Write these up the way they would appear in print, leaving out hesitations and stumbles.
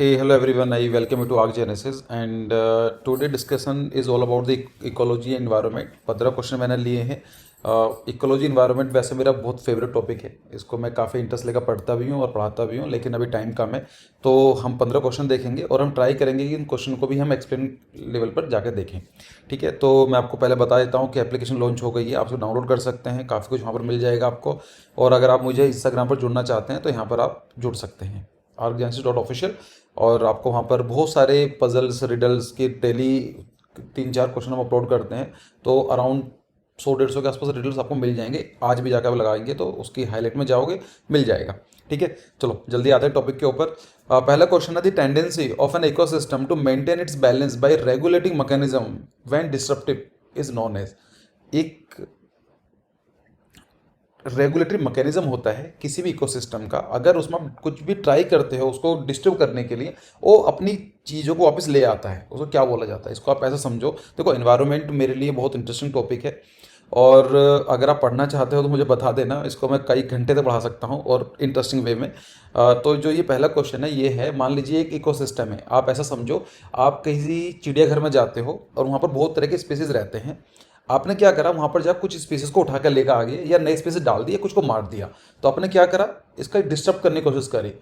Hey, hello everyone. I welcome you to Arc Genesis and today discussion is all about the ecology and environment. 15 question मैंने लिए हैं. Ecology environment वैसे मेरा बहुत favourite topic है. इसको मैं काफ़ी इंटरेस्ट लेकर पढ़ता भी हूँ और पढ़ाता भी हूँ, लेकिन अभी टाइम कम है. तो हम 15 क्वेश्चन देखेंगे और हम ट्राई करेंगे कि इन क्वेश्चन को भी हम एक्सप्लेन लेवल पर जाकर देखें. ठीक है, तो मैं आपको पहले बता देता हूँ कि एप्लीकेशन लॉन्च हो गई है. आप उसको डाउनलोड कर सकते हैं, काफ़ी कुछ वहाँ पर मिल जाएगा आपको. और अगर आप मुझे इंस्टाग्राम पर जुड़ना चाहते हैं तो यहाँ पर आप जुड़ सकते हैं, arcgenesis.official. और आपको वहाँ पर बहुत सारे पजल्स रिडल्स के डेली 3-4 क्वेश्चन हम अपलोड करते हैं. तो अराउंड 100-150 के आसपास रिडल्स आपको मिल जाएंगे. आज भी जाकर आप लगाएंगे तो उसकी हाईलाइट में जाओगे, मिल जाएगा. ठीक है, चलो जल्दी आते हैं टॉपिक के ऊपर. पहला क्वेश्चन है the tendency of an ecosystem to maintain its balance by regulating mechanism when disruptive is known as. एक रेगुलेटरी मैकेनिज्म होता है किसी भी इकोसिस्टम का. अगर उसमें आप कुछ भी ट्राई करते हो उसको डिस्टर्ब करने के लिए, वो अपनी चीज़ों को वापस ले आता है. उसको क्या बोला जाता है, इसको आप ऐसा समझो. देखो, एनवायरनमेंट मेरे लिए बहुत इंटरेस्टिंग टॉपिक है और अगर आप पढ़ना चाहते हो तो मुझे बता देना. इसको मैं कई घंटे तक पढ़ा सकता हूँ और इंटरेस्टिंग वे में. तो जो ये पहला क्वेश्चन है ये है, मान लीजिए एक इकोसिस्टम है. आप ऐसा समझो, आप किसी चिड़ियाघर में जाते हो और वहाँ पर बहुत तरह के स्पीसीज रहते हैं. आपने क्या करा, वहाँ पर जाकर कुछ स्पीसीज को उठाकर लेकर आ गए या नए स्पीसीज डाल दिए, कुछ को मार दिया. तो आपने क्या करा, इसका डिस्टर्ब करने की कोशिश करी.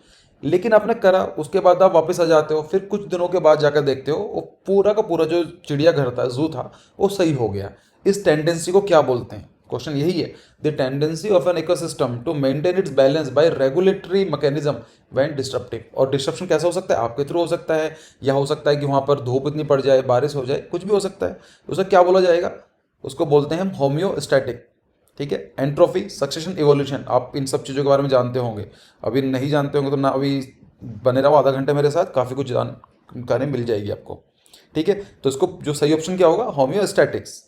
लेकिन आपने करा, उसके बाद आप वापस आ जाते हो. फिर कुछ दिनों के बाद जाकर देखते हो वो पूरा का पूरा जो चिड़ियाघर था, जू था, वो सही हो गया. इस टेंडेंसी को क्या बोलते हैं? क्वेश्चन यही है. The tendency of an ecosystem to maintain its balance by regulatory mechanism when disruptive. और डिस्ट्रप्शन कैसे हो सकता है? आपके थ्रू हो सकता है, या हो सकता है कि वहाँ पर धूप इतनी पड़ जाए, बारिश हो जाए, कुछ भी हो सकता है. उसे क्या बोला जाएगा? उसको बोलते हैं हम होम्योस्टैटिक. ठीक है, एंट्रोफी, सक्सेशन, इवोल्यूशन. आप इन सब चीज़ों के बारे में जानते होंगे. अभी नहीं जानते होंगे तो ना अभी बने रहो आधा घंटे मेरे साथ, काफ़ी कुछ जानकारी मिल जाएगी आपको. ठीक है, तो इसको जो सही ऑप्शन क्या होगा? होम्योस्टैटिक्स.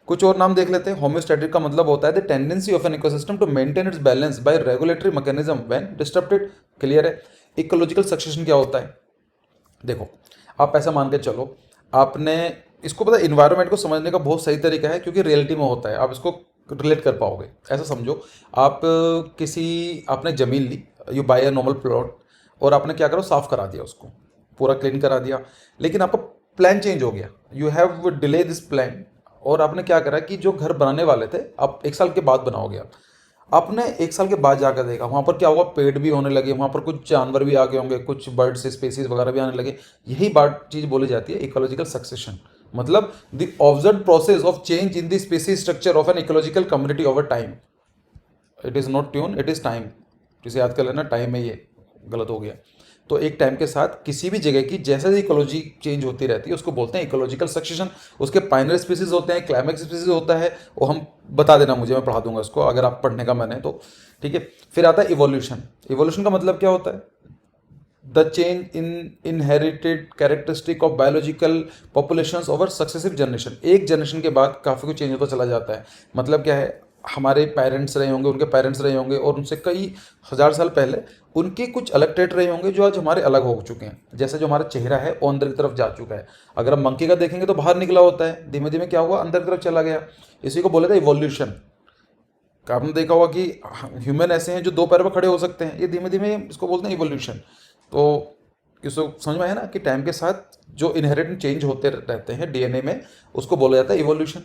कुछ और नाम देख लेते हैं. होम्योस्टैटिक का मतलब होता है the tendency of an ecosystem to maintain its balance by regulatory mechanism when disturbed. Clear है. इकोलॉजिकल सक्सेशन क्या होता है? देखो, आप ऐसा मान के चलो, आपने इसको पता है, इन्वायरमेंट को समझने का बहुत सही तरीका है क्योंकि रियलिटी में होता है. आप इसको रिलेट कर पाओगे. ऐसा समझो, आप आपने ज़मीन ली, you buy a normal plot, और आपने क्या करो, साफ करा दिया, उसको पूरा क्लीन करा दिया. लेकिन आपका प्लान चेंज हो गया, you have delay this plan. और आपने क्या करा कि जो घर बनाने वाले थे आप 1 साल के बाद बनाओगे. आपने 1 साल के बाद जाकर देखा, वहाँ पर क्या हुआ, पेड़ भी होने लगे, वहाँ पर कुछ जानवर भी आ गए होंगे, कुछ बर्ड्स स्पीसीज वगैरह भी आने लगे. यही बात चीज़ बोली जाती है इकोलॉजिकल सक्सेशन. मतलब the observed process of change in the species structure of an ecological community over time. It is not tune, it is time. जिसे याद कर लेना, टाइम है, ये गलत हो गया. तो एक टाइम के साथ किसी भी जगह की जैसे ही इकोलॉजी चेंज होती रहती है उसको बोलते हैं इकोलॉजिकल सक्सेशन. उसके पाइनरी स्पीसीज होते हैं, क्लाइमेक्स स्पीसीज होता है, वो हम बता देना मुझे, मैं पढ़ा दूंगा उसको अगर आप पढ़ने का मन है तो. ठीक है, फिर आता है इवोल्यूशन. इवोल्यूशन का मतलब क्या होता है? The change in inherited characteristic of biological populations over successive generation. एक जनरेशन के बाद काफ़ी कुछ चेंज होता चला जाता है. मतलब क्या है, हमारे पेरेंट्स रहे होंगे, उनके पेरेंट्स रहे होंगे, और उनसे कई हज़ार साल पहले उनके कुछ अलग ट्रेट रहे होंगे जो आज हमारे अलग हो चुके हैं. जैसे जो हमारा चेहरा है वो अंदर की तरफ जा चुका है. अगर हम मंकी का देखेंगे तो बाहर निकला होता है, धीमे धीमे क्या हुआ, अंदर की तरफ चला गया. इसी को बोले थे इवोल्यूशन. आपने देखा होगा कि ह्यूमन ऐसे हैं जो 2 पैर पर खड़े हो सकते हैं, ये धीमे धीमे इसको बोलते हैं इवोल्यूशन. तो इसको समझ में आया ना कि टाइम के साथ जो इनहेरिटेंट चेंज होते रहते हैं डीएनए में, उसको बोला जाता है इवोल्यूशन.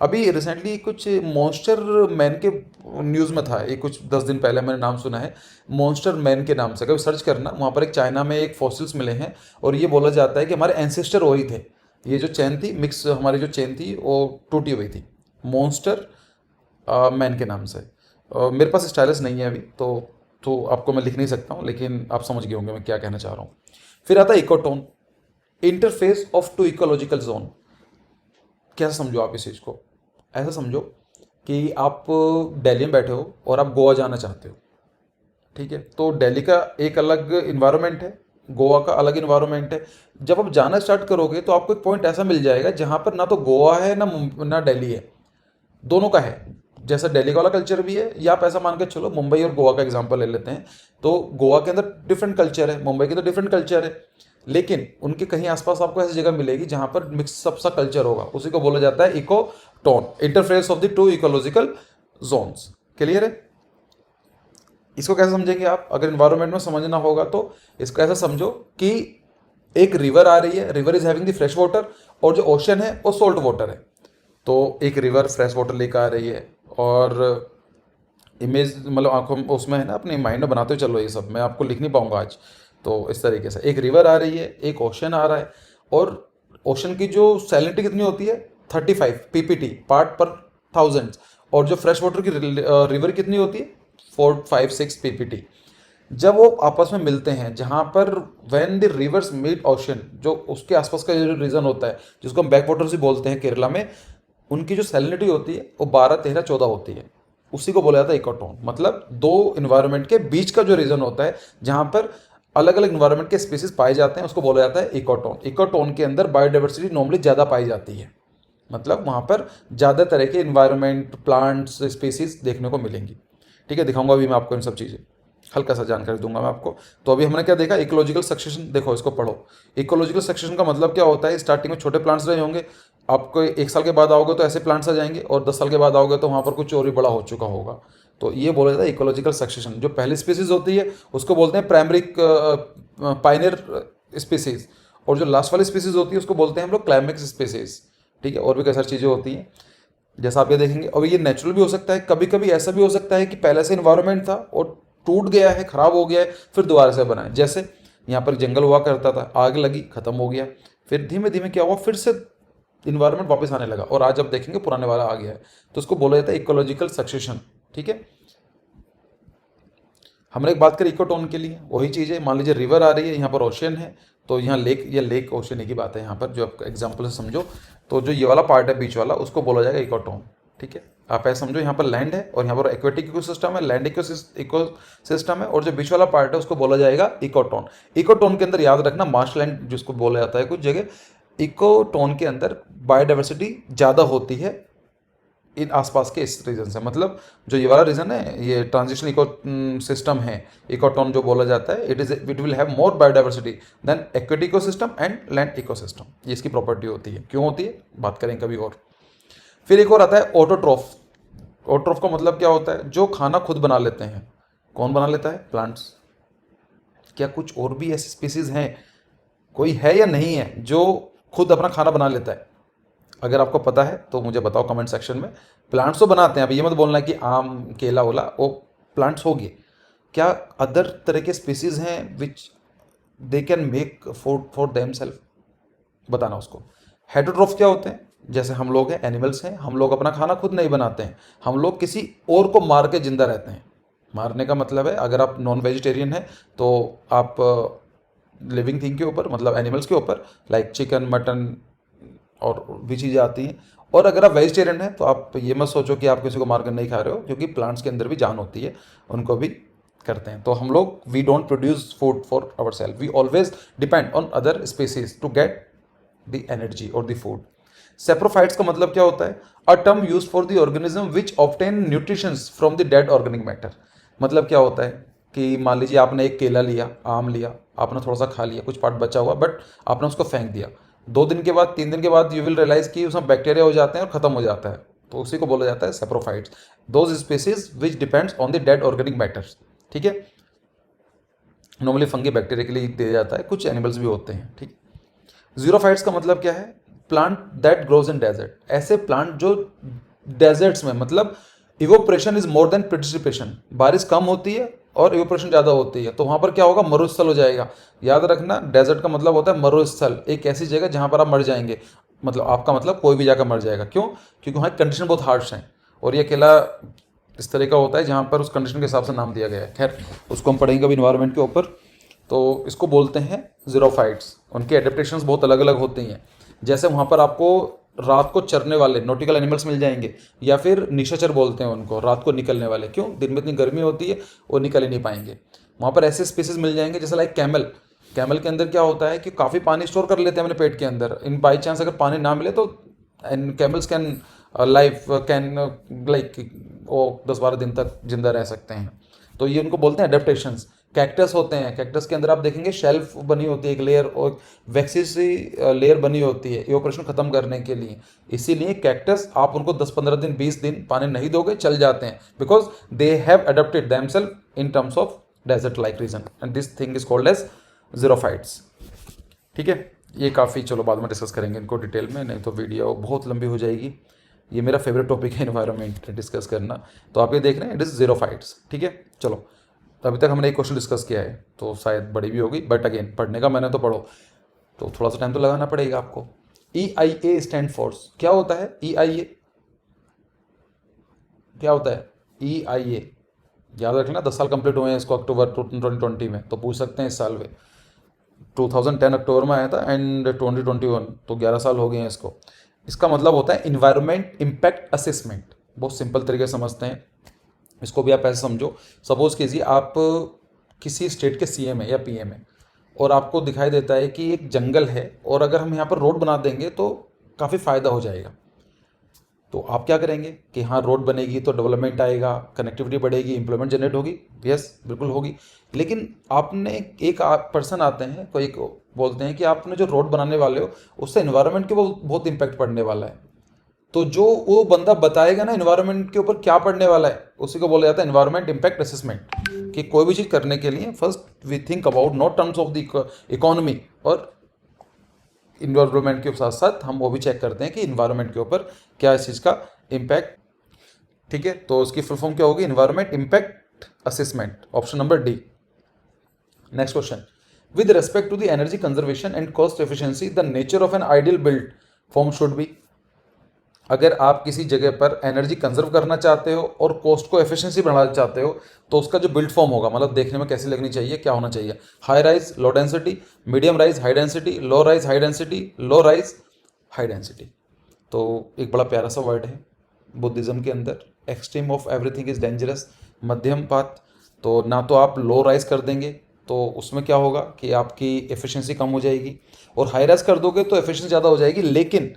अभी रिसेंटली कुछ मॉन्स्टर मैन के न्यूज़ में था, ये कुछ 10 दिन पहले मैंने नाम सुना है, मॉन्स्टर मैन के नाम से. कभी सर्च करना, वहाँ पर एक चाइना में एक फॉसिल्स मिले हैं और ये बोला जाता है कि हमारे एंसेस्टर वही थे. ये जो चेन थी, मिक्स हमारी जो चेन थी वो टूटी हुई थी, मॉन्स्टर मैन के नाम से. मेरे पास स्टाइलस नहीं है अभी तो आपको मैं लिख नहीं सकता हूँ, लेकिन आप समझ गए होंगे मैं क्या कहना चाह रहा हूँ. फिर आता है ecotone, interface of two ecological zone. कैसे समझो आप इस चीज़ को? ऐसा समझो कि आप दिल्ली में बैठे हो और आप गोवा जाना चाहते हो. ठीक है, तो दिल्ली का एक अलग इन्वायरमेंट है, गोवा का अलग इन्वायरमेंट है. जब आप जाना स्टार्ट करोगे तो आपको एक पॉइंट ऐसा मिल जाएगा जहाँ पर ना तो गोवा है ना दिल्ली है, दोनों का है. जैसा दिल्ली का वाला कल्चर भी है, या आप ऐसा मान के चलो, मुंबई और गोवा का एग्जांपल ले लेते हैं. तो गोवा के अंदर डिफरेंट कल्चर है, मुंबई के अंदर डिफरेंट कल्चर है, लेकिन उनके कहीं आसपास आपको ऐसी जगह मिलेगी जहां पर मिक्सअप सा कल्चर होगा. उसी को बोला जाता है ecotone, interface of the two ecological zones. Clear है? इसको कैसे समझेंगे आप, अगर इन्वायरमेंट में समझना होगा तो इसको ऐसा समझो कि एक रिवर आ रही है, river is having the fresh water, और जो ओशन है वो सोल्ट वाटर है। तो एक रिवर फ्रेश वाटर लेकर आ रही है, और इमेज मतलब आंखों उसमें है ना, अपने माइंड में बनाते हुए चलो, ये सब मैं आपको लिख नहीं पाऊंगा आज। तो इस तरीके से एक रिवर आ रही है, एक ओशन आ रहा है, और ओशन की जो सैलिनिटी कितनी होती है 35 पीपीटी पार्ट पर थाउजेंड, और जो फ्रेश वाटर की रिवर कितनी होती है 456 पीपीटी। जब वो आपस में मिलते हैं, जहाँ पर when the rivers meet ocean, जो उसके आसपास का जो रीजन होता है जिसको हम बैक वाटर से बोलते हैं केरला में, उनकी जो सैलिनिटी होती है वो 12, 13, 14 होती है। उसी को बोला जाता है इकोटोन। मतलब दो इन्वायरमेंट के बीच का जो रीजन होता है जहाँ पर अलग अलग इन्वायरमेंट के स्पीसीज पाए जाते हैं, उसको बोला जाता है इकोटोन। इकोटोन के अंदर बायोडाइवर्सिटी नॉर्मली ज़्यादा पाई जाती है, मतलब वहाँ पर ज़्यादा तरह के इन्वायरमेंट, प्लांट्स, स्पीसीज देखने को मिलेंगी। ठीक है, दिखाऊंगा अभी मैं आपको इन सब चीज़ें, हल्का सा जानकारी दूंगा मैं आपको। तो अभी हमने क्या देखा, इकोलॉजिकल सक्सेशन। देखो इसको पढ़ो। इकोलॉजिकल सक्सेशन का मतलब क्या होता है, स्टार्टिंग में छोटे प्लांट्स रहे होंगे, आपको 1 साल के बाद आओगे तो ऐसे प्लांट्स आ जाएंगे, और 10 साल के बाद आओगे तो वहाँ पर कुछ और भी बड़ा हो चुका होगा। तो ये बोला जाता है इकोलॉजिकल सक्सेशन। जो पहली स्पीसीज होती है उसको बोलते हैं प्राइमरी पाइनियर स्पीसीज, और जो लास्ट वाली स्पीसीज होती है उसको बोलते हैं हम लोग क्लाइमेक्स स्पीसीज। ठीक है, और भी कई सारी चीज़ें होती हैं जैसा आप ये देखेंगे। और ये नेचुरल भी हो सकता है, कभी कभी ऐसा भी हो सकता है कि पहले से इन्वायरमेंट था और टूट गया है, खराब हो गया है, फिर दोबारा से बना है। जैसे यहाँ पर जंगल हुआ करता था, आग लगी, खत्म हो गया, फिर धीमे धीमे क्या हुआ, फिर से इन्वायरमेंट वापस आने लगा, और आज आप देखेंगे पुराने वाला आ गया है। तो उसको बोला जाता है इकोलॉजिकल सक्सेशन। ठीक है, हमने एक बात करी इकोटोन के लिए, वही चीज़ है। मान लीजिए रिवर आ रही है, यहाँ पर ओशन है, तो यहाँ लेक, या लेक ओशन एक ही बात है यहाँ पर, जो आप एग्जाम्पल से समझो। तो जो ये वाला पार्ट है बीच वाला, उसको बोला जाएगा इकोटोन। ठीक है, आप ऐसा समझो, यहाँ पर लैंड है और यहाँ पर एक्वेटिक इकोसिस्टम है, लैंड इकोसिस्टम है, और जो बीच वाला पार्ट है उसको बोला जाएगा इकोटोन। इकोटोन के अंदर याद रखना मार्शलैंड जिसको बोला जाता है कुछ जगह, इकोटोन के अंदर बायोडाइवर्सिटी ज़्यादा होती है इन आसपास के इस रीजन से। मतलब जो ये वाला रीजन है, ये ट्रांजिशन इको सिस्टम है, इकोटोन जो बोला जाता है, it will have more biodiversity than aquatic ecosystem and land ecosystem. ये इसकी प्रॉपर्टी होती है। क्यों होती है, बात करें कभी और। फिर एक और आता है ऑटोट्रॉफ। ऑटोट्रॉफ का मतलब क्या होता है, जो खाना खुद बना लेते हैं। कौन बना लेता है, प्लांट्स। क्या कुछ और भी ऐसी स्पीसीज हैं, कोई है या नहीं है, जो खुद अपना खाना बना लेता है? अगर आपको पता है तो मुझे बताओ कमेंट सेक्शन में। प्लांट्स तो बनाते हैं, अब ये मत बोलना कि आम, केला ओला, वो प्लांट्स हो गए। क्या अदर तरह के स्पीसीज हैं which they can make food for them self? बताना उसको। हेटरोट्रॉफ क्या होते हैं, जैसे हम लोग हैं, एनिमल्स हैं, हम लोग अपना खाना खुद नहीं बनाते हैं, हम लोग किसी और को मार के जिंदा रहते हैं। मारने का मतलब है, अगर आप नॉन वेजिटेरियन हैं तो आप लिविंग थिंग के ऊपर, मतलब एनिमल्स के ऊपर, लाइक चिकन, मटन और भी चीज़ें आती हैं। और अगर आप वेजिटेरियन हैं तो आप ये मत सोचो कि आप किसी को मार कर नहीं खा रहे हो, क्योंकि प्लांट्स के अंदर भी जान होती है, उनको भी करते हैं। तो हम लोग, we don't produce food for our self, we always depend on other species to get the energy और द फूड। सेप्रोफाइट्स का मतलब क्या होता है, a term use for the organism which obtain nutritions from the dead organic matter. मतलब क्या होता है कि मान लीजिए आपने एक केला लिया, आम लिया, आपने थोड़ा सा खा लिया, कुछ पार्ट बचा हुआ, बट आपने उसको फेंक दिया। 2 दिन के बाद, 3 दिन के बाद यू विल रियलाइज कि उसमें बैक्टीरिया हो जाते हैं और खत्म हो जाता है। तो उसी को बोला जाता है saprophytes, those species which depends on the dead organic matters. ठीक है, नॉर्मली फंगी बैक्टीरिया के लिए दिया जाता है, कुछ एनिमल्स भी होते हैं। ठीक, जीरोफाइट्स का मतलब क्या है, plant that grows in desert. ऐसे प्लांट जो डेजर्ट्स में, मतलब evaporation is more than precipitation, बारिश कम होती है और इवोपरेशन ज़्यादा होती है, तो वहाँ पर क्या होगा, मरुस्थल हो जाएगा। याद रखना, डेजर्ट का मतलब होता है मरुस्थल, एक ऐसी जगह जहाँ पर आप मर जाएंगे। मतलब आपका मतलब कोई भी जाकर मर जाएगा। क्यों? क्योंकि वहाँ कंडीशन बहुत हार्श हैं, और ये अकेला इस तरह का होता है जहाँ पर उस कंडीशन के हिसाब से नाम दिया गया है। खैर, उसको हम पढ़ेंगे अभी इन्वायरमेंट के ऊपर। तो इसको बोलते हैं जीरोफाइट्स। उनके एडेप्टेशंस बहुत अलग अलग होती हैं। जैसे वहाँ पर आपको रात को चरने वाले नॉटिकल एनिमल्स मिल जाएंगे, या फिर निशाचर बोलते हैं उनको, रात को निकलने वाले। क्यों? दिन में इतनी गर्मी होती है, वो निकल ही नहीं पाएंगे। वहाँ पर ऐसे स्पीसीज मिल जाएंगे जैसे लाइक कैमल। कैमल के अंदर क्या होता है कि काफ़ी पानी स्टोर कर लेते हैं अपने पेट के अंदर। इन बाई चांस अगर पानी ना मिले तो camels can life can like वो 10-12 दिन तक जिंदा रह सकते हैं। तो ये उनको बोलते हैं एडेप्टेशंस। कैक्टस होते हैं, कैक्टस के अंदर आप देखेंगे शेल्फ बनी होती है, एक लेयर, और वैक्सीज सी लेयर बनी होती है इवोपरेशन खत्म करने के लिए। इसीलिए कैक्टस आप उनको 10-15 दिन, 20 दिन पानी नहीं दोगे चल जाते हैं, because they have adapted themselves in terms of desert like region, and this thing is called as xerophytes. ठीक है, ये काफ़ी, चलो बाद में डिस्कस करेंगे इनको डिटेल में, नहीं तो वीडियो बहुत लंबी हो जाएगी। ये मेरा फेवरेट टॉपिक है एनवायरनमेंट डिस्कस करना। तो आप ये देख रहे हैं, इट इज़ xerophytes। ठीक है, चलो अभी तक हमने एक क्वेश्चन डिस्कस किया है, तो शायद बड़ी भी होगी, बट अगेन पढ़ने का मैंने तो पढ़ो, तो थोड़ा सा टाइम तो लगाना पड़ेगा आपको। EIA स्टैंड फॉर, क्या होता है EIA? क्या होता है EIA? याद रखना, 10 साल कंप्लीट हुए हैं इसको अक्टूबर 2020 में, तो पूछ सकते हैं इस साल में। 2010 अक्टूबर में आया था एंड 2021, तो 11 साल हो गए हैं इसको। इसका मतलब होता है इन्वायरमेंट इम्पैक्ट असेसमेंट। बहुत सिंपल तरीके से समझते हैं इसको भी, आप ऐसे समझो, सपोज कीजिए आप किसी स्टेट के CM है या PM है, और आपको दिखाई देता है कि एक जंगल है, और अगर हम यहाँ पर रोड बना देंगे तो काफ़ी फ़ायदा हो जाएगा। तो आप क्या करेंगे कि हाँ, रोड बनेगी तो डेवलपमेंट आएगा, कनेक्टिविटी बढ़ेगी, एम्प्लॉयमेंट जनरेट होगी। यस, बिल्कुल होगी। लेकिन आपने एक पर्सन आते हैं, कोई बोलते हैं कि आपने जो रोड बनाने वाले हो उससे एनवायरनमेंट के बहुत इम्पैक्ट पड़ने वाला है। तो जो वो बंदा बताएगा ना एनवायरनमेंट के ऊपर क्या पड़ने वाला है, उसी को बोला जाता है एनवायरनमेंट इम्पैक्ट असेसमेंट। कि कोई भी चीज़ करने के लिए first we think about not terms of the economy और इन्वायरमेंट के साथ साथ हम वो भी चेक करते हैं कि इन्वायरमेंट के ऊपर क्या इस चीज़ का इम्पैक्ट। ठीक है, तो उसकी फुल फॉर्म क्या होगी? Environment impact assessment, option number D. Next question, with respect to the energy conservation and cost efficiency the nature of an ideal build form should be. अगर आप किसी जगह पर एनर्जी कंजर्व करना चाहते हो और कॉस्ट को एफिशिएंसी बढ़ाना चाहते हो, तो उसका जो बिल्ड फॉर्म होगा, मतलब देखने में कैसी लगनी चाहिए, क्या होना चाहिए? High rise low density, medium rise high density, low rise high density, low rise high density. तो एक बड़ा प्यारा सा वर्ड है बुद्धिज्म के अंदर, extreme of everything is dangerous, मध्यम पात। तो ना तो आप लो राइज कर देंगे तो उसमें क्या होगा कि आपकी एफिशिएंसी कम हो जाएगी, और हाई राइज कर दोगे तो एफिशिएंसी ज़्यादा हो जाएगी, लेकिन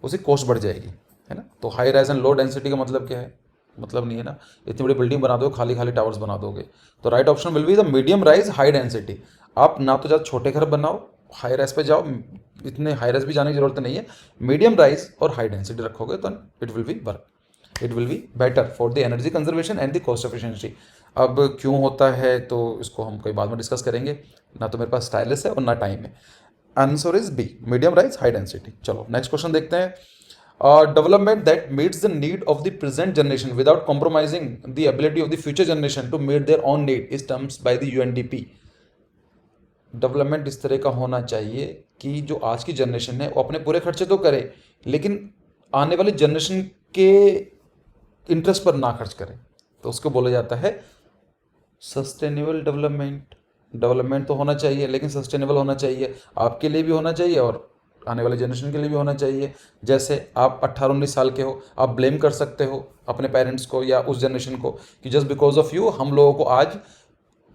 उसकी कॉस्ट बढ़ जाएगी, है ना। तो high rise and low density का मतलब क्या है? मतलब नहीं है ना, इतनी बड़ी बिल्डिंग बना दो, खाली खाली टावर्स बना दोगे। तो right option will be the medium rise high density. आप ना तो ज़्यादा छोटे घर बनाओ, हाई राइज पे जाओ, इतने हाई राइज भी जाने की जरूरत नहीं है, मीडियम राइज और हाई डेंसिटी रखोगे तो it will be work, it will be better for the energy conservation and the cost efficiency. अब क्यों होता है तो इसको हम कोई बाद में डिस्कस करेंगे, ना तो मेरे पास स्टाइलिस है और ना टाइम है। Answer is B, medium rise high density. चलो नेक्स्ट क्वेश्चन देखते हैं। Development that meets the need of the present generation without compromising the ability of the future generation to meet their own need is termed by the UNDP। Development इस तरह का होना चाहिए कि जो आज की जनरेशन है वो अपने पूरे खर्चे तो करे, लेकिन आने वाली जनरेशन के इंटरेस्ट पर ना खर्च करे। तो उसको बोला जाता है सस्टेनेबल डेवलपमेंट। डेवलपमेंट तो होना चाहिए लेकिन सस्टेनेबल होना चाहिए, आपके लिए भी होना चाहिए और आने वाले जनरेशन के लिए भी होना चाहिए। जैसे आप 18-19 साल के हो, आप ब्लेम कर सकते हो अपने पेरेंट्स को या उस जनरेशन को कि जस्ट बिकॉज ऑफ यू हम लोगों को आज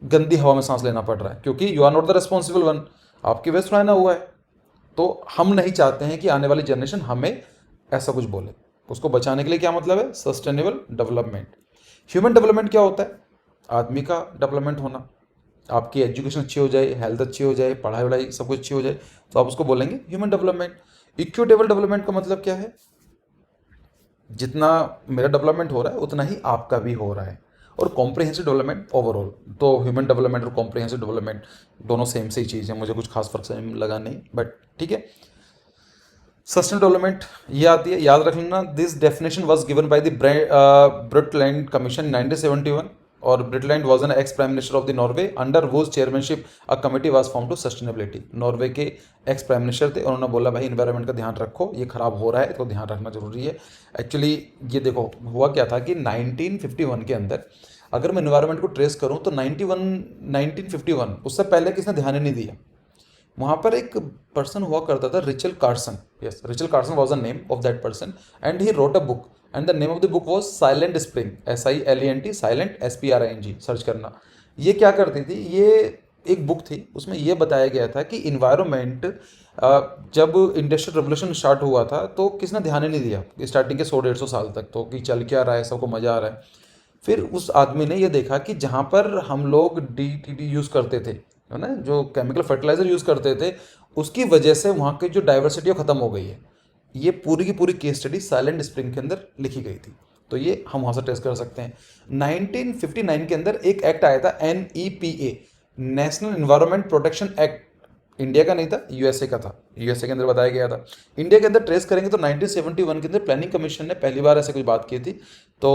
गंदी हवा में सांस लेना पड़ रहा है, क्योंकि you are not the responsible one, आपकी वजह से रहना हुआ है। तो हम नहीं चाहते हैं कि आने वाली जनरेशन हमें ऐसा कुछ बोले। उसको बचाने के लिए क्या मतलब है? Sustainable development. ह्यूमन डेवलपमेंट क्या होता है? आदमी का डेवलपमेंट होना, आपकी एजुकेशन अच्छी हो जाए, हेल्थ अच्छी हो जाए, पढ़ाई वढ़ाई सब कुछ अच्छी हो जाए, तो आप उसको बोलेंगे ह्यूमन डेवलपमेंट। इक्विटेबल डेवलपमेंट का मतलब क्या है? जितना मेरा डेवलपमेंट हो रहा है उतना ही आपका भी हो रहा है। और कॉम्प्रिहेंसिव डेवलपमेंट ओवरऑल, तो ह्यूमन डेवलपमेंट और कॉम्प्रिहेंसिव डेवलपमेंट दोनों सेम से ही चीज़ है, मुझे कुछ खास फर्क सेम लगा नहीं, बट ठीक है। सस्टेनेबल डेवलपमेंट ये आती है, याद रख लेना, this definition was given by the Brundtland commission 1971, और Brundtland was an ex prime minister of the Norway under whose chairmanship a committee was form to sustainability. Norway के एक्स प्राइम मिनिस्टर थे, उन्होंने बोला भाई इन्वायरमेंट का ध्यान रखो, ये खराब हो रहा है तो ध्यान रखना जरूरी है। एक्चुअली ये देखो हुआ क्या था कि 1951 के अंदर अगर मैं इन्वायरमेंट को ट्रेस करूं तो 1951 उससे पहले किसने ध्यान ही नहीं दिया। वहाँ पर एक पर्सन हुआ करता था, Rachel Carson. Yes, Rachel Carson was the name of that person and he wrote a book and the name of the book was silent spring, SILENT, silent SPRING, search करना। ये क्या करती थी? ये एक बुक थी, उसमें ये बताया गया था कि इन्वायरमेंट जब इंडस्ट्रियल रेवोल्यूशन स्टार्ट हुआ था तो किसने ध्यान ही नहीं दिया स्टार्टिंग के 100-150 साल तक, तो कि चल क्या रहा है, सबको मज़ा आ रहा है। फिर उस आदमी ने ये देखा कि जहाँ पर हम लोग DDT यूज़ करते थे, है ना, जो केमिकल फर्टिलाइजर यूज़ करते थे, उसकी वजह से वहाँ की जो डाइवर्सिटी है ख़त्म हो गई है। ये पूरी की पूरी केस स्टडी साइलेंट स्प्रिंग के अंदर लिखी गई थी। तो ये हम वहाँ से टेस्ट कर सकते हैं। 1959 के अंदर एक एक्ट आया था, NEPA, national environment protection act. India का नहीं था, यूएसए का था, यूएसए के अंदर बताया गया था। इंडिया के अंदर ट्रेस करेंगे तो 1971 के अंदर प्लानिंग कमीशन ने पहली बार ऐसे कुछ बात की थी। तो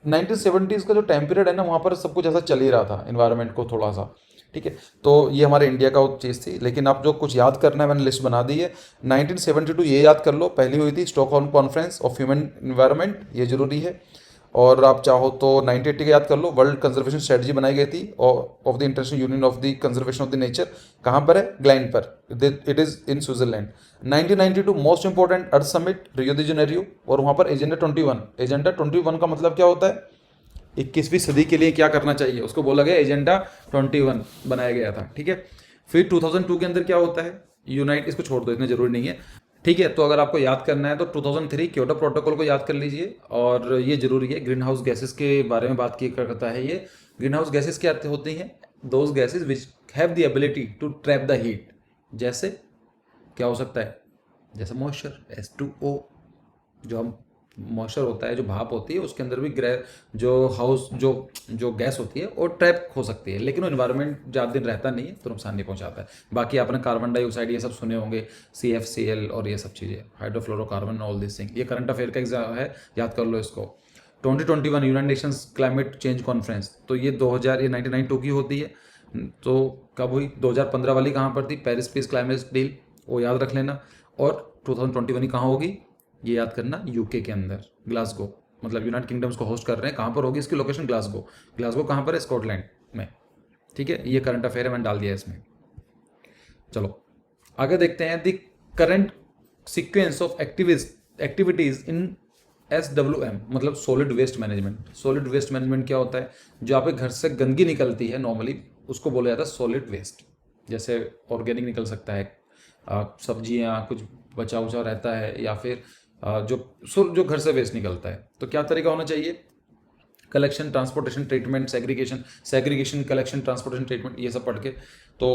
1970s का जो टाइम पीरियड है ना, वहाँ पर सब कुछ ऐसा चल ही रहा था इन्वायरमेंट को थोड़ा सा, ठीक है। तो ये हमारे इंडिया का चीज़ थी। लेकिन आप जो कुछ याद करना है, मैंने लिस्ट बना दी है। 1972 ये याद कर लो, पहली हुई थी Stockholm conference of human environment, ये जरूरी है। और आप चाहो तो 1980 का याद कर लो, वर्ल्ड कंजर्वेशन स्ट्रेटजी बनाई गई थी of the international union of the conservation of the nature. कहाँ पर है? ग्लैंड पर, it is in Switzerland. 1992 most important earth summit, Rio the Janeiro, और वहाँ पर एजेंडा 21। एजेंडा 21 का मतलब क्या होता है? 21वीं सदी के लिए क्या करना चाहिए, उसको बोला गया एजेंडा 21 बनाया गया था, ठीक है। फिर 2002 के अंदर क्या होता है? यूनाइट, इसको छोड़ दो, इतना जरूरी नहीं है, ठीक है। तो अगर आपको याद करना है तो 2003 क्योटो प्रोटोकॉल को याद कर लीजिए, और ये जरूरी है। ग्रीन हाउस गैसेस के बारे में बात किया करता है ये। ग्रीन हाउस गैसेस क्या होती हैं? Those gases which have the ability to trap the heat. जैसे क्या हो सकता है? जैसे मॉइस्चर, H2O, जो हम मॉइस्चर होता है, जो भाप होती है, उसके अंदर भी जो हाउस जो जो गैस होती है वो ट्रैप हो सकती है, लेकिन वो इन्वायरमेंट ज़्यादा दिन रहता नहीं है, तो नुकसान नहीं पहुंचाता है। बाकी आपने कार्बन डाइऑक्साइड ये सब सुने होंगे, CFCl और ये सब चीज़ें, हाइड्रोफ्लोरोकार्बन, ऑल दिस थिंग। ये करंट अफेयर का एग्जाम है, याद कर लो इसको। 2021 United Nations climate change conference, तो ये 1992 की होती है। तो कब हुई? 2015 वाली कहाँ पर थी? पेरिस पीस क्लाइमेट डील, वो याद रख लेना। और 2021 कहाँ होगी? ये याद करना, यूके के अंदर, ग्लासगो, मतलब यूनाइटेड किंगडम्स को होस्ट कर रहे हैं। कहाँ पर होगी इसकी लोकेशन? ग्लासगो। ग्लासगो कहाँ पर है? स्कॉटलैंड में, ठीक है। ये करंट अफेयर है, मैंने डाल दिया इसमें। चलो आगे देखते हैं, the current sequence of activities in SWM, मतलब solid waste management. Solid waste management क्या होता है? जो आपके घर से गंदगी निकलती है नॉर्मली, उसको बोला जाता है सॉलिड वेस्ट। जैसे ऑर्गेनिक निकल सकता है, सब्जियां, कुछ बचा उचा रहता है, या फिर जो घर से वेस्ट निकलता है। तो क्या तरीका होना चाहिए? Collection, transportation, treatment, segregation, collection, transportation, treatment, ये सब पढ़ के। तो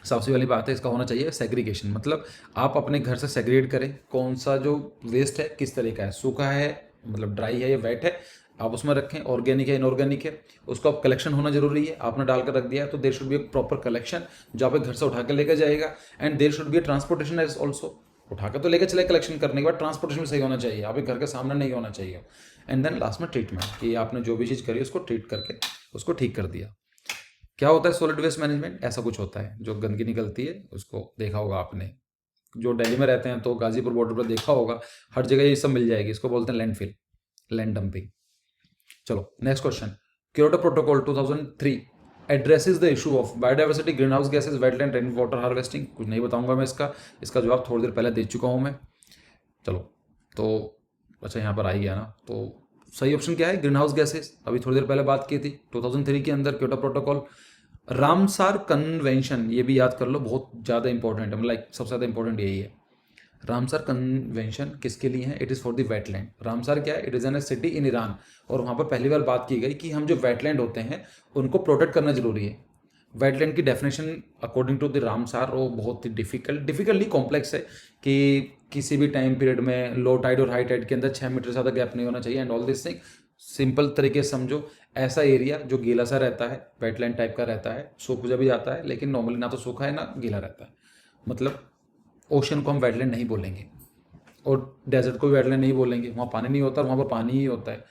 सबसे वाली बात है, इसका होना चाहिए सेग्रीगेशन, मतलब आप अपने घर से सेग्रीगेट करें कौन सा जो वेस्ट है किस तरह का है, सूखा है मतलब ड्राई है या वेट है, आप उसमें रखें, ऑर्गेनिक है इनऑर्गेनिक है, उसको आप कलेक्शन होना जरूरी है। आपने डाल कर रख दिया तो there should be proper collection, जो आप घर से उठा कर लेकर जाएगा। And there should be transportation as also, उठा कर तो लेकर चले कलेक्शन करने के बाद, ट्रांसपोर्टेशन भी सही होना चाहिए, आप घर के सामने नहीं होना चाहिए। एंड देन लास्ट में ट्रीटमेंट, कि आपने जो भी चीज़ करी उसको ट्रीट करके उसको ठीक कर दिया। क्या होता है सॉलिड वेस्ट मैनेजमेंट? ऐसा कुछ होता है, जो गंदगी निकलती है उसको देखा होगा आपने, जो दिल्ली में रहते हैं तो गाजीपुर बॉर्डर पर देखा होगा, हर जगह ये सब मिल जाएगी, इसको बोलते हैं लैंडफिल, लैंड डंपिंग। चलो next question, Kyoto protocol 2003 addresses the issue of biodiversity, green house gases, wetland, rain water harvesting. कुछ नहीं बताऊंगा मैं, इसका जवाब थोड़ी देर पहले दे चुका हूं मैं। चलो तो अच्छा, यहाँ पर आ ही गया ना, तो सही ऑप्शन क्या है? ग्रीन हाउस गैसेज, अभी थोड़ी देर पहले बात की थी 2003 के अंदर क्योटो प्रोटोकॉल। रामसार कन्वेंशन, ये भी याद कर लो, बहुत ज़्यादा इंपॉर्टेंट है, मतलब सबसे ज़्यादा इंपॉर्टेंट यही है। रामसार कन्वेंशन किसके लिए है? It is for the wetland. Ramsar क्या है? It is an a city in Iran, और वहाँ पर पहली बार बात की गई कि हम जो वेटलैंड होते हैं उनको प्रोटेक्ट करना जरूरी है। वेटलैंड की definition according to the Ramsar वो बहुत ही डिफिकल्टली कॉम्प्लेक्स है, कि किसी भी टाइम पीरियड में लो टाइड और हाई टाइड के अंदर 6 मीटर से ज़्यादा गैप नहीं होना चाहिए, and all this thing. Simple तरीके से समझो, ऐसा एरिया जो गीला सा रहता है, वेटलैंड टाइप का रहता है, सूख भी जाता है, लेकिन नॉर्मली ना तो सूखा है ना गीला रहता है, मतलब ओशन को हम वेटलैंड नहीं बोलेंगे, और डेजर्ट को भी वेटलैंड नहीं बोलेंगे, वहाँ पानी नहीं होता, वहाँ पर पानी ही होता है।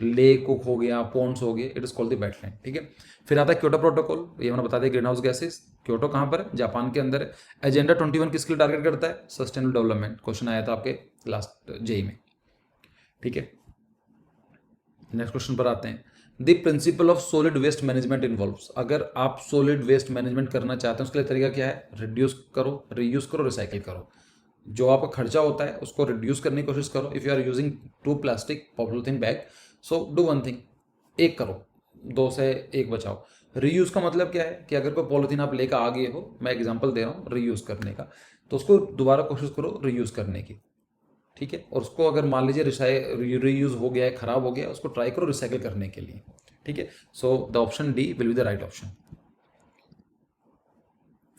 लेक हो गया, पॉन्ड्स हो गए, it is called the wetland, ठीक है। फिर आता है क्योटो प्रोटोकॉल, ये मैंने बता दिया, ग्रीन हाउस गैसेज। क्योटो कहाँ पर है? जापान के अंदर है। एजेंडा 21 किसके लिए टारगेट करता है? सस्टेनेबल डेवलपमेंट, क्वेश्चन आया था आपके लास्ट जेई में, ठीक है। नेक्स्ट क्वेश्चन पर आते हैं, the principle of solid waste management involves. अगर आप सॉलिड वेस्ट मैनेजमेंट करना चाहते हैं उसके लिए तरीका क्या है? रिड्यूस करो, रीयूज करो, रिसाइकिल करो। जो आपका खर्चा होता है उसको रिड्यूस करने की कोशिश करो। If you are using 2 plastic polythene bag, so do one thing, एक करो, 2 से 1 बचाओ। रीयूज़ का मतलब क्या है? कि अगर कोई पॉलीथीन आप लेकर आ गए हो, मैं एग्जांपल दे रहा हूँ रीयूज़ करने का, तो उसको दोबारा कोशिश करो रीयूज़ करने की, ठीक है। और उसको अगर मान लीजिए रीयूज़ हो गया है, ख़राब हो गया, उसको ट्राई करो रिसाइकिल करने के लिए, ठीक है। So the option D will be the right option.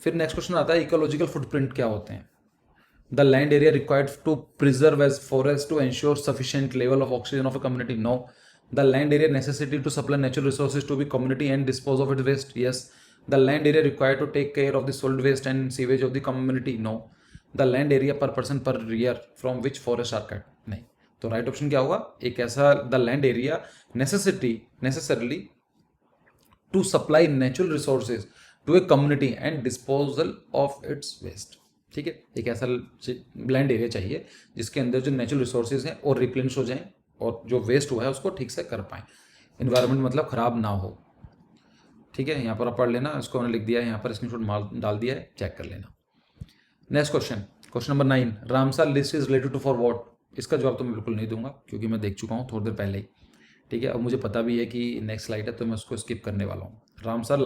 फिर नेक्स्ट क्वेश्चन आता है, इकोलॉजिकल फुटप्रिंट क्या होते हैं? The land area required to preserve as forest to ensure sufficient level of oxygen of a community? No. The land area necessity to supply natural resources to be community and dispose of its waste? Yes. The land area required to take care of the solid waste and sewage of the community? No. The land area per person per year from which forests are cut? नहीं. तो right option क्या होगा? एक ऐसा the land area necessarily to supply natural resources to a community and disposal of its waste. ठीक है, एक ऐसा लैंड एरिया चाहिए जिसके अंदर जो नेचुरल रिसोर्सेज हैं और रिप्लेनिश हो जाएं और जो वेस्ट हुआ है उसको ठीक से कर पाएं. इन्वायरमेंट मतलब ख़राब ना हो. ठीक है, यहाँ पर आप पढ़ लेना, इसको मैंने लिख दिया है यहाँ पर, स्क्रीनशॉट डाल दिया है, चेक कर लेना. Next question number 9. Ramsar list is related to for what? इसका जवाब तो मैं बिल्कुल नहीं दूंगा क्योंकि मैं देख चुका हूँ थोड़ी देर पहले ही. ठीक है, अब मुझे पता भी है कि नेक्स्ट स्लाइड है तो मैं उसको स्किप करने वाला हूँ. Ramsar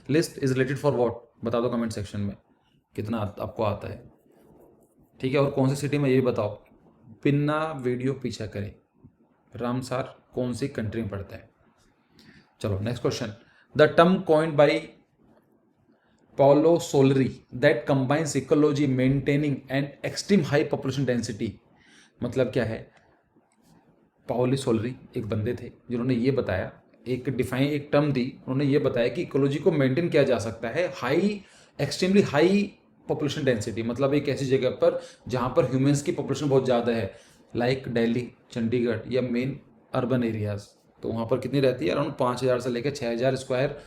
list is related for what? बता दो कमेंट सेक्शन में कितना आपको आता है. ठीक है, और कौन सी सिटी में ये बताओ, बिना वीडियो पीछा करें. रामसर कौन सी कंट्री में पड़ता है? चलो next question. The term coined by Paulo Soleri that combines ecology, maintaining and extreme high population density. मतलब क्या है? पाओली सोलरी एक बंदे थे जिन्होंने ये बताया, एक टर्म दी, उन्होंने ये बताया कि इकोलॉजी को मेंटेन किया जा सकता है एक्सट्रीमली हाई पॉपुलेशन डेंसिटी. मतलब एक ऐसी जगह पर जहाँ पर ह्यूमंस की पॉपुलेशन बहुत ज़्यादा है, लाइक दिल्ली, चंडीगढ़ या मेन अर्बन एरियाज. तो वहाँ पर कितनी रहती है? अराउंड 5,000 से लेकर 6,000 स्क्वायर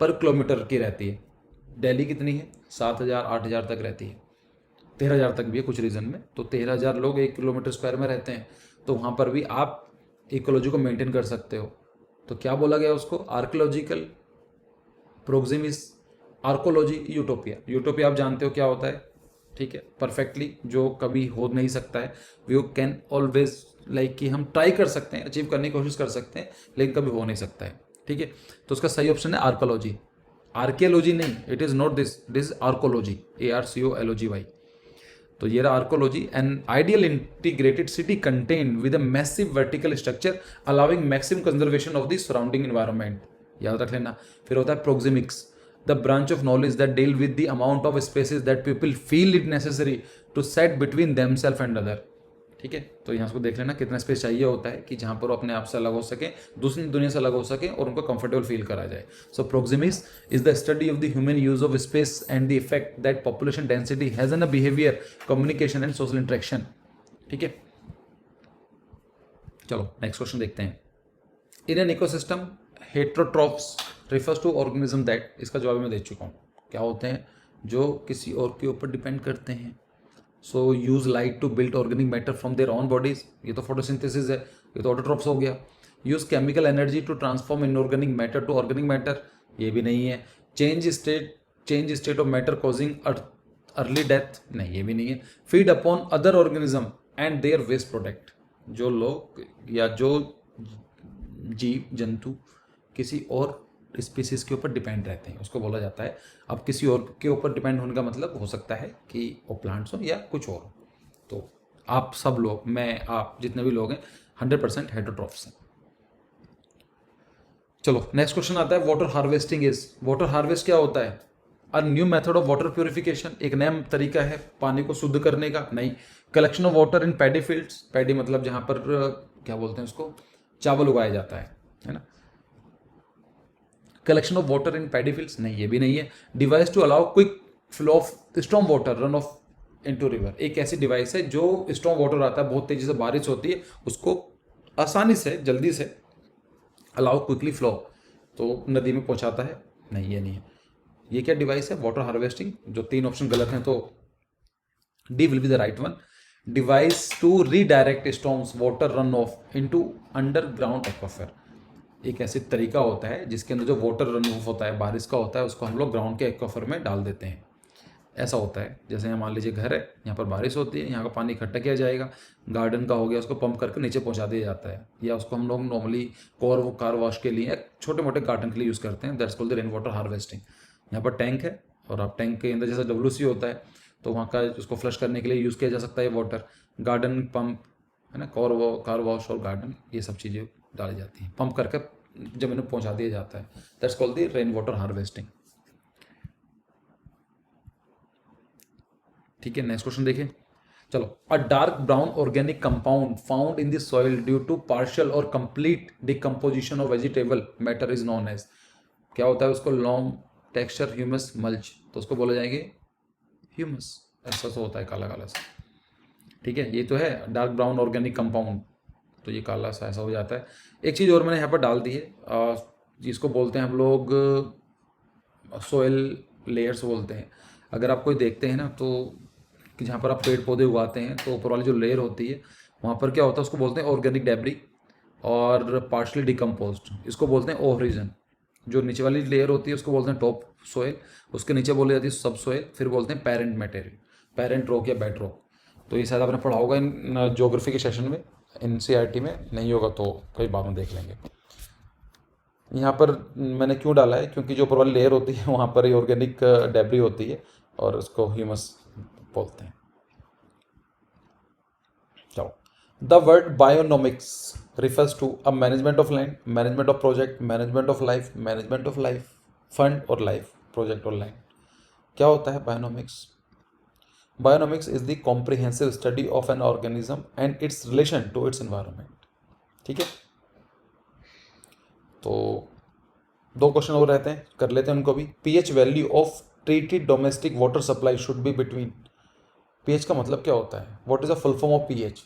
पर किलोमीटर की रहती है. दिल्ली कितनी है? 7,000 8,000 तक रहती है, 13,000 तक भी है कुछ रीजन में. तो 13,000 लोग 1 किलोमीटर स्क्वायर में रहते हैं. तो वहाँ पर भी आप इकोलॉजी को मेंटेन कर सकते हो. तो क्या बोला गया उसको? Arcological proxemics, arcology, utopia. Utopia आप जानते हो क्या होता है. ठीक है, परफेक्टली जो कभी हो नहीं सकता है. वी कैन ऑलवेज लाइक कि हम ट्राई कर सकते हैं, अचीव करने की कोशिश कर सकते हैं, लेकिन कभी हो नहीं सकता है. ठीक है, तो उसका सही ऑप्शन है आर्कोलॉजी. आर्कियोलॉजी नहीं, it is not this is arcology, ARCOLOGY. तो ये रहा arcology. An ideal integrated city contain with a massive vertical structure allowing maximum conservation of the surrounding environment. याद रख लेना. फिर होता है proxemics, the branch of knowledge that deal with the amount of spaces that people feel it necessary to set between themself and other. ठीक है, तो यहाँ से देख लेना कितना स्पेस चाहिए होता है कि जहाँ पर वो अपने आप से अलग हो सके, दूसरी दुनिया से अलग हो सके और उनको कंफर्टेबल फील करा जाए. So proxemics is the study of the human use of space and the effect that population density has an a behaviour, communication and social interaction. ठीक है, चलो नेक्स्ट क्वेश्चन देखते हैं. In an ecosystem heterotrophs refers to organism that. इसका जवाब मैं दे चुका हूँ. क्या होते हैं? जो किसी और के ऊपर डिपेंड करते हैं. So use light to build organic matter from their own bodies. ये तो फोटोसिंथेसिस है, ये तो ऑटोट्रॉप्स हो गया. Use chemical energy to transform inorganic matter to organic matter. ये भी नहीं है. Change state of matter causing early death. नहीं, ये भी नहीं है. Feed upon other organism and their waste product. जो लोग या जो जीव जंतु किसी और स्पीसीज के ऊपर डिपेंड रहते हैं उसको बोला जाता है. अब किसी और के ऊपर डिपेंड होने का मतलब हो सकता है कि वो प्लांट्स हो या कुछ और. तो आप सब लोग, मैं, आप जितने भी लोग हैं 100% हेट्रोट्रॉफ्स हैं. चलो नेक्स्ट क्वेश्चन आता है. Water harvesting is. Water harvest क्या होता है? A new method of water purification. एक नया तरीका है पानी को शुद्ध करने का. नहीं. Collection of water in paddy fields. Paddy मतलब जहाँ पर क्या बोलते हैं उसको, चावल उगाया जाता है ना. Collection of water in paddy fields. नहीं, ये भी नहीं है. Device to allow quick flow of storm water run off into river. एक ऐसी डिवाइस है जो स्टॉर्म वाटर आता है, बहुत तेजी से बारिश होती है, उसको आसानी से जल्दी से अलाउ क्विकली फ्लो तो नदी में पहुंचाता है. नहीं, ये नहीं है. ये क्या डिवाइस है? Water harvesting. जो 3 ऑप्शन गलत हैं तो D will be the right one. Device to redirect storms water run off into underground aquifer. एक ऐसी तरीका होता है जिसके अंदर जो वाटर रन ऑफ होता है बारिश का होता है, उसको हम लोग ग्राउंड के एक्वाफर में डाल देते हैं. ऐसा होता है जैसे यहाँ मान लीजिए घर है, यहाँ पर बारिश होती है, यहाँ का पानी इकट्ठा किया जाएगा, गार्डन का हो गया, उसको पंप करके नीचे पहुँचा दिया जाता है. या उसको हम लोग नॉर्मली कार वॉश के लिए, छोटे मोटे गार्डन के लिए यूज़ करते हैं. That's called the rain water harvesting. यहाँ पर टैंक है और आप टैंक के अंदर जैसा WC होता है तो वहाँ का उसको फ्लश करने के लिए यूज़ किया जा सकता है वाटर. गार्डन पंप है ना, कार वॉश और गार्डन, ये सब चीज़ें डाली जाती हैं, पंप करके जमीन में पहुँचा दिया जाता है. That's called the rain water harvesting. ठीक है, नेक्स्ट क्वेश्चन देखिए. चलो, a dark brown organic compound found in the soil due to partial और complete decomposition of vegetable matter is known as, क्या होता है उसको, लॉन्ग टेक्सचर ह्यूमस मल्च, तो उसको बोला जाएंगे ह्यूमस। ऐसा तो होता है काला काला सा, ठीक है। ये तो है डार्क ब्राउन ऑर्गेनिक कंपाउंड, तो ये काला सा ऐसा हो जाता है। एक चीज़ और मैंने यहाँ पर डाल दी है, जिसको बोलते हैं हम लोग सोयल लेयर्स बोलते हैं। अगर आप कोई देखते हैं ना तो कि जहाँ पर आप पेड़ पौधे उगाते हैं तो ऊपर वाली जो लेयर होती है वहाँ पर क्या होता है उसको बोलते हैं ऑर्गेनिक डेब्री और पार्शली डिकम्पोज्ड, इसको बोलते हैं ओरिजन। जो नीचे वाली लेयर होती है उसको बोलते हैं टॉप सोयल, उसके नीचे बोली जाती है सब सोयल, फिर बोलते हैं पेरेंट मटेरियल, पेरेंट रॉक या बेड रॉक। तो ये शायद आपने पढ़ा होगा इन ज्योग्राफी के सेशन में, एनसीईआरटी में नहीं होगा तो कई बाद में देख लेंगे। यहाँ पर मैंने क्यों डाला है, क्योंकि जो ऊपर वाली लेयर होती है वहाँ पर ऑर्गेनिक डेब्री होती है और उसको ह्यूमस बोलते हैं। चलो, the word bionomics refers to a management of land, management of project, management of life fund और life project और land। क्या होता है bionomics? Bionomics is the comprehensive study of an organism and its relation to its environment, ठीक है। तो दो question और रहते हैं, कर लेते हैं उनको भी। PH value of treated domestic water supply should be between, pH का मतलब क्या होता है, what is the full form of pH?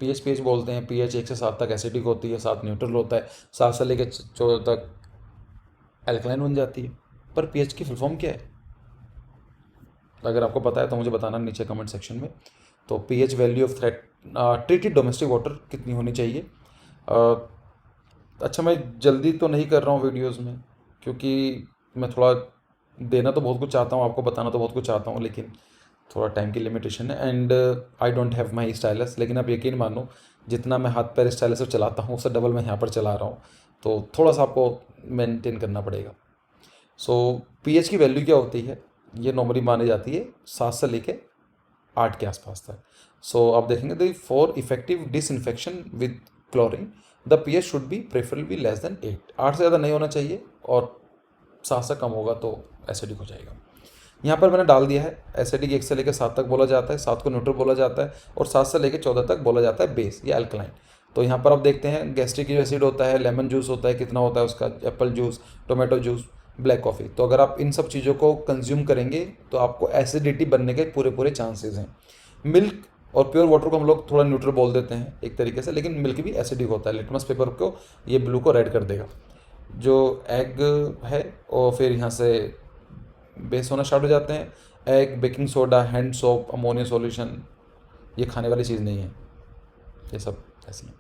PH बोलते हैं, पीएच 1 से 7 तक एसिडिक होती है, 7 न्यूट्रल होता है, 7 से लेकर 14 तक एल्कलाइन बन जाती है। पर पीएच की फुल फॉर्म क्या है? अगर आपको पता है तो मुझे बताना नीचे कमेंट सेक्शन में। तो pH value of treated domestic water कितनी होनी चाहिए? अच्छा, मैं जल्दी तो नहीं कर रहा हूँ वीडियोस में, क्योंकि मैं थोड़ा देना तो बहुत कुछ चाहता हूँ, आपको बताना तो बहुत कुछ चाहता हूँ, लेकिन थोड़ा टाइम की लिमिटेशन है and I don't have my stylus. लेकिन आप यकीन मानो, जितना मैं हाथ पैर स्टाइलस से चलाता हूँ उससे डबल मैं यहाँ पर चला रहा हूँ, तो थोड़ा सा आपको मेंटेन करना पड़ेगा। सो पीएच की वैल्यू क्या होती है, ये नॉर्मली मानी जाती है 7 से लेके 8 के आसपास तक। सो आप देखेंगे the for effective disinfection with chlorine the pH should be preferably less than 8, 8 से ज़्यादा नहीं होना चाहिए और 7 से कम होगा तो एसिडिक हो जाएगा। यहाँ पर मैंने डाल दिया है एसिडिक 1 से लेकर 7 तक बोला जाता है, 7 को न्यूट्रल बोला जाता है और 7 से लेकर 14 तक बोला जाता है बेस या एल्कलाइन। तो यहाँ पर आप देखते हैं गैस्ट्रिक एसिड होता है, लेमन जूस होता है, कितना होता है उसका, Apple juice, tomato juice, black coffee. तो अगर आप इन सब चीज़ों को कंज्यूम करेंगे तो आपको एसिडिटी बनने के पूरे पूरे चांसेस हैं। मिल्क और प्योर वाटर को हम लोग थोड़ा न्यूट्रल बोल देते हैं एक तरीके से, लेकिन मिल्क भी एसिडिक होता है। लिटमस पेपर को ये ब्लू को रेड कर देगा। जो एग है और फिर यहाँ से बेस होना स्टार्ट हो जाते हैं, egg, baking soda, hand soap, ammonia solution, ये खाने वाली चीज़ नहीं है, ये सब ऐसी है,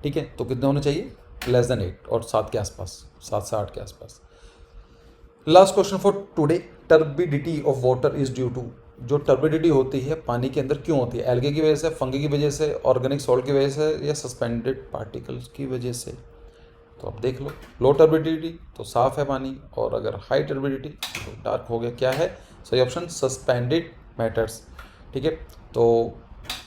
ठीक है। तो कितने होने चाहिए? लेस देन 8 और 7 के आसपास, 7 से 8 के आसपास। Last question for today, turbidity of water is due to, जो टर्बिडिटी होती है पानी के अंदर क्यों होती है? एल्गे की वजह से, फंगी की वजह से, ऑर्गेनिक सॉल्ट की वजह से, या सस्पेंडेड पार्टिकल्स की वजह से? तो आप देख लो, लो टर्बिडिटी तो साफ है पानी, और अगर हाई टर्बिडिटी तो डार्क हो गया। क्या है सही ऑप्शन? सस्पेंडेड मैटर्स, ठीक है। तो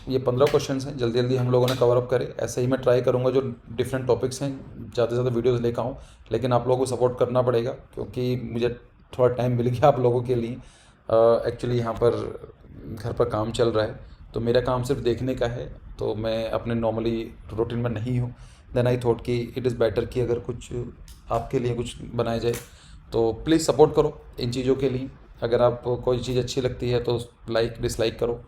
ये 15 क्वेश्चन हैं, जल्दी जल्दी हम लोगों ने कवर अप करे। ऐसे ही मैं ट्राई करूँगा जो डिफरेंट टॉपिक्स हैं ज़्यादा से ज़्यादा वीडियोज़ लेकर आऊँ, लेकिन आप लोगों को सपोर्ट करना पड़ेगा क्योंकि मुझे थोड़ा टाइम मिल गया आप लोगों के लिए। एक्चुअली यहाँ पर घर पर काम चल रहा है, तो मेरा काम सिर्फ देखने का है, तो मैं अपने नॉर्मली रूटीन में नहीं हूँ। देन आई थॉट कि इट इज़ बेटर कि अगर कुछ आपके लिए कुछ बनाया जाए, तो प्लीज़ सपोर्ट करो इन चीज़ों के लिए। अगर आपको कोई चीज़ अच्छी लगती है तो लाइक डिसलाइक करो,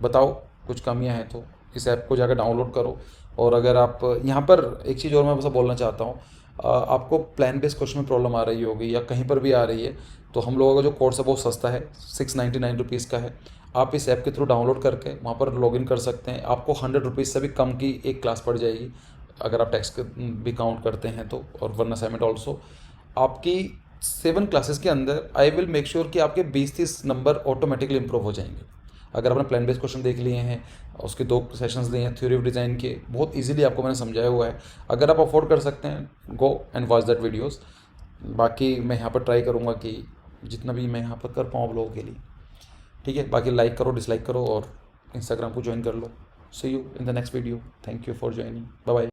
बताओ कुछ कमियां हैं तो इस ऐप को जाकर डाउनलोड करो। और अगर आप यहाँ पर एक चीज़ और मैं बस बोलना चाहता हूँ, आपको प्लान बेस्ड क्वेश्चन में प्रॉब्लम आ रही होगी या कहीं पर भी आ रही है, तो हम लोगों का जो कोर्स है बहुत सस्ता है, 699 रुपीज़ का है। आप इस ऐप के थ्रू डाउनलोड करके वहाँ पर लॉगिन कर सकते हैं। आपको 100 रुपीज़ से भी कम की एक क्लास पड़ जाएगी अगर आप टैक्स भी काउंट करते हैं तो, और वन असाइनमेंट ऑल्सो। आपकी 7 क्लासेस के अंदर आई विल मेक श्योर कि आपके 20-30 नंबर ऑटोमेटिकली इंप्रूव हो जाएंगे। अगर आपने प्लान बेस्ड क्वेश्चन देख लिए हैं, उसके 2 सेशंस दिए हैं थ्योरी ऑफ डिज़ाइन के, बहुत इजीली आपको मैंने समझाया हुआ है। अगर आप अफोर्ड कर सकते हैं, go and watch that videos. बाकी मैं यहाँ पर ट्राई करूँगा कि जितना भी मैं यहाँ पर कर पाऊँ आप लोगों के लिए, ठीक है। बाकी लाइक करो, डिसलाइक करो और इंस्टाग्राम को ज्वाइन कर लो। See you in the next video. Thank you for joining, bye bye.